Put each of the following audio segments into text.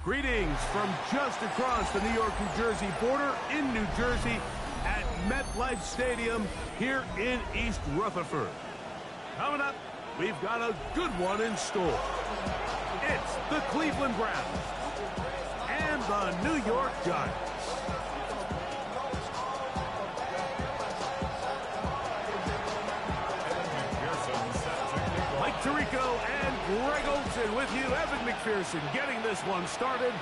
Greetings from just across the New York-New Jersey border in New Jersey at MetLife Stadium here in East Rutherford. Coming up, we've got a good one in store. It's the Cleveland Browns and the New York Giants. Mike Tirico and Greg Olsen with you. Evan McPherson getting this one started.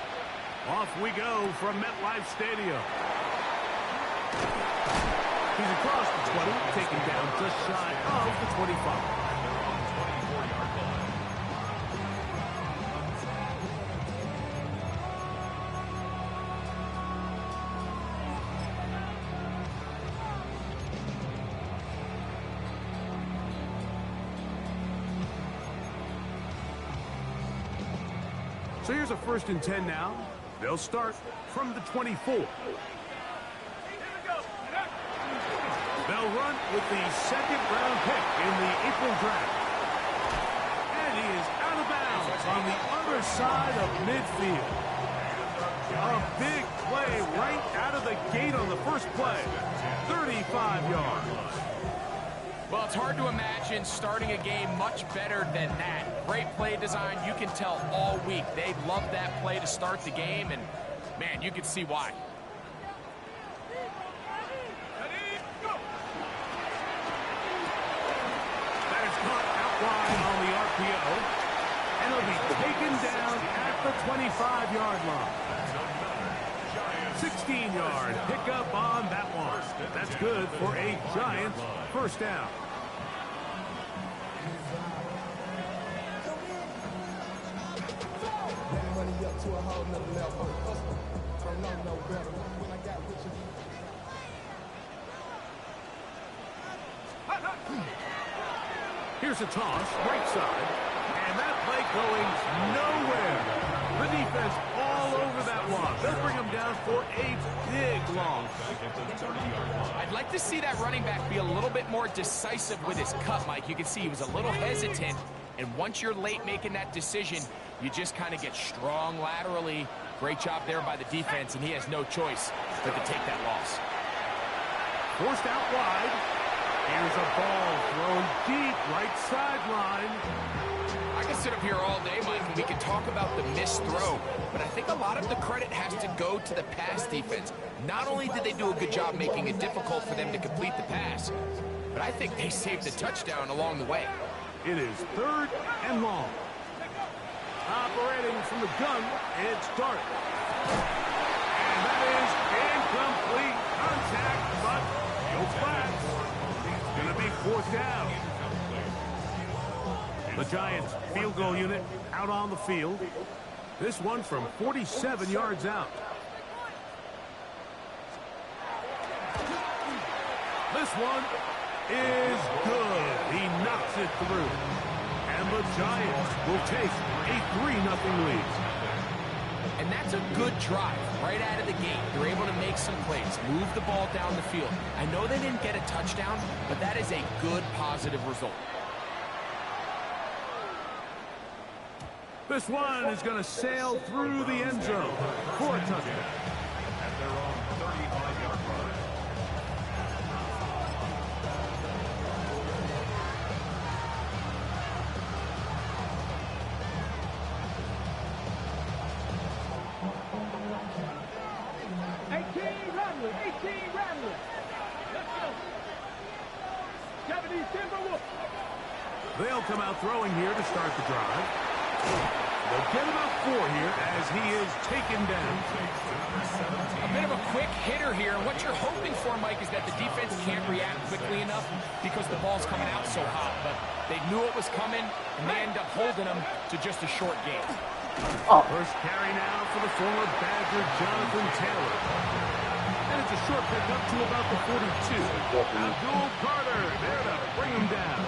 Off we go from MetLife Stadium. He's across the 20, taken down just shy of the 25. So here's a 1st and 10 now. They'll start from the 24. They'll run with the 2nd-round pick in the April draft. And he is out of bounds on the other side of midfield. A big play right out of the gate on the first play. 35 yards. Well, it's hard to imagine starting a game much better than that. Great play design. You can tell all week they love that play to start the game, and, man, you can see why. That is caught out wide on the RPO, and it'll be taken down at the 25-yard line. 16-yard pickup on that one. That's good for a Giants 1st down. Here's a toss, right side, and that play going nowhere. The defense all over that one. They'll bring him down for a big loss. I'd like to see that running back be a little bit more decisive with his cut, Mike. You can see he was a little hesitant, and once you're late making that decision, you just kind of get strong laterally. Great job there by the defense, and he has no choice but to take that loss. Forced out wide. Here's a ball thrown deep right sideline. I can sit up here all day, Mike, and we can talk about the missed throw, but I think a lot of the credit has to go to the pass defense. Not only did they do a good job making it difficult for them to complete the pass, but I think they saved the touchdown along the way. It is 3rd and long. Operating from the gun, it's Dart. And that is incomplete contact, but no flags. It's going to be 4th down. The Giants field goal unit out on the field. This one from 47 yards out. This one is good. He knocks it through. And the Giants will take a 3-0 lead. And that's a good drive right out of the gate. They're able to make some plays, move the ball down the field. I know they didn't get a touchdown, but that is a good, positive result. This one is going to sail through the end zone for a touchdown. At their own 35-yard line. They'll come out throwing here to start the drive. They'll get about 4 here as he is taken down. A bit of a quick hitter here. What you're hoping for, Mike, is that the defense can't react quickly enough because the ball's coming out so hot. But they knew it was coming, and they end up holding them to just a short game. First carry now for the former Badger, Jonathan Taylor. And it's a short pickup to about the 42. Abdul Carter there to bring him down.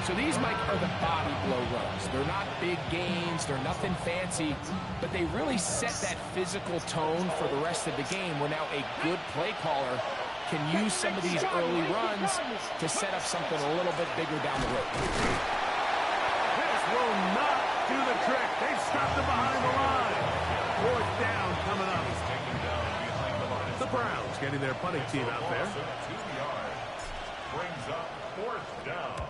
So these, Mike, are the body blow runs. They're not big gains. They're nothing fancy. But they really set that physical tone for the rest of the game where now a good play caller can use some of these early runs to set up something a little bit bigger down the road. This will not do the trick. They've stopped it behind the line. Browns getting their punting team out there. Brings up fourth down.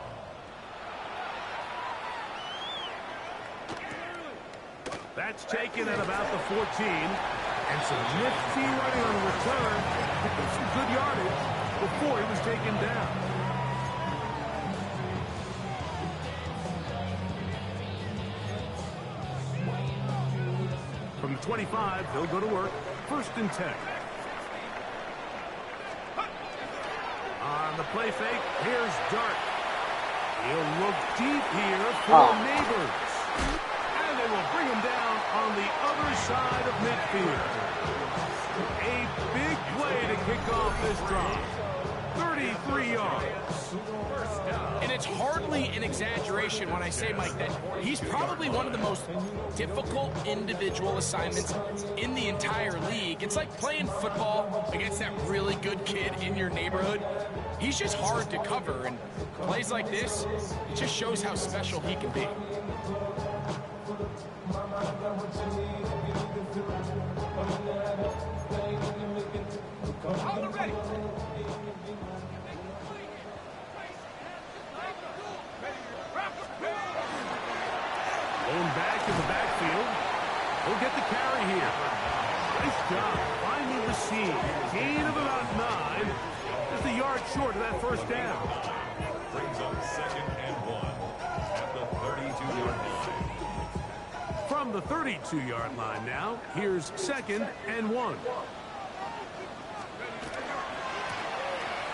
That's taken at about the 14. And some nifty running on the return. Picking some good yardage before he was taken down. From the 25, they'll go to work. 1st and 10. On the play fake, here's Dart. He'll look deep here for Neighbors. And they will bring him down on the other side of midfield. A big play to kick off this drive. 33 yards. And it's hardly an exaggeration when I say, Mike, that he's probably one of the most difficult individual assignments in the entire league. It's like playing football against that really good kid in your neighborhood. He's just hard to cover, and plays like this, it just shows how special he can be. Ready. Going back in the backfield. He'll get the carry here. Nice job finding the seam. Gain of about 9. Just a yard short of that 1st down. Brings up 2nd and 1 at the 32-yard line. From the 32-yard line now, here's 2nd and 1.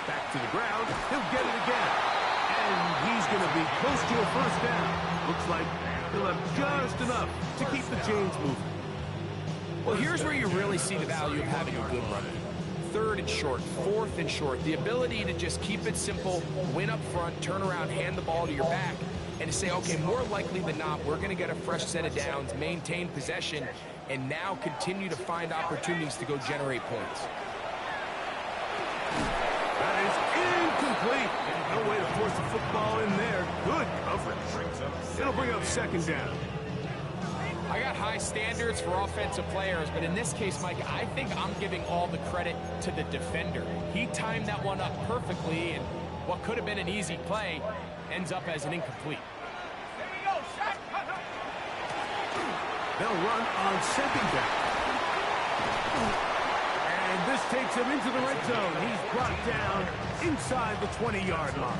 Back to the ground. He'll get it again. And he's going to be close to a 1st down. Looks like he'll have just enough to keep the chains moving. Well, here's where you really see the value of having a good run. 3rd and short, 4th and short. The ability to just keep it simple, win up front, turn around, hand the ball to your back, and to say, okay, more likely than not, we're going to get a fresh set of downs, maintain possession, and now continue to find opportunities to go generate points. That is incomplete. No way to force the football in there. Good coverage. It'll bring up 2nd down. I got high standards for offensive players, but in this case, Mike, I think I'm giving all the credit to the defender. He timed that one up perfectly, and what could have been an easy play ends up as an incomplete. They'll run on 2nd down. And this takes him into the red zone. He's brought down inside the 20-yard line.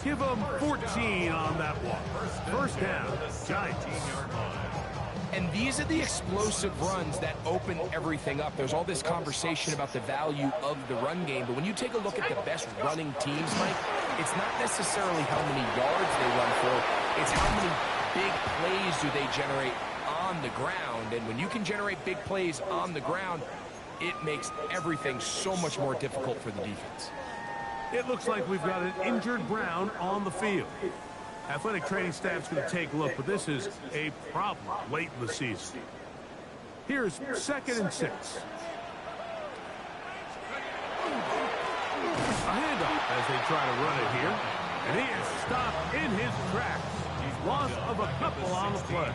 Give him 14 on that one. 1st down, Giants. And these are the explosive runs that open everything up. There's all this conversation about the value of the run game, but when you take a look at the best running teams, Mike, it's not necessarily how many yards they run for, it's how many big plays do they generate on the ground. And when you can generate big plays on the ground, it makes everything so much more difficult for the defense. It looks like we've got an injured Brown on the field. Athletic training staff's going to take a look, but this is a problem late in the season. Here's 2nd and 6. A handoff as they try to run it here. And he is stopped in his tracks. He's lost of a couple on the play.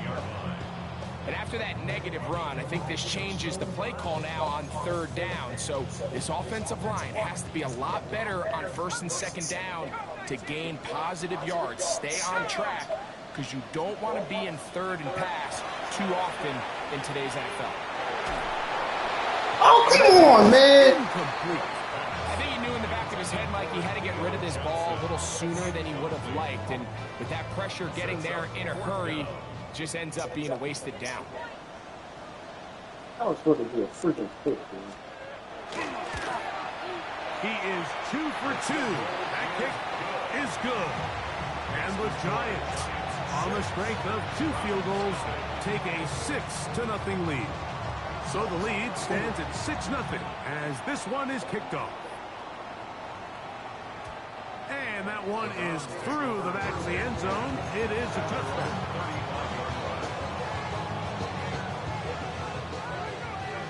And after that negative run, I think this changes the play call now on 3rd down. So this offensive line has to be a lot better on 1st and 2nd down to gain positive yards. Stay on track, because you don't want to be in 3rd and pass too often in today's NFL. Oh, come on, man. Incomplete. I think he knew in the back of his head, Mike, he had to get rid of this ball a little sooner than he would have liked. And with that pressure getting there in a hurry, just ends up being a wasted down. That was supposed to be a freaking pick, man. He is 2 for 2. That kick is good. And the Giants, on the strength of 2 field goals, take a 6-0 lead. So the lead stands at 6-0 as this one is kicked off. And that one is through the back of the end zone. It is a touchdown.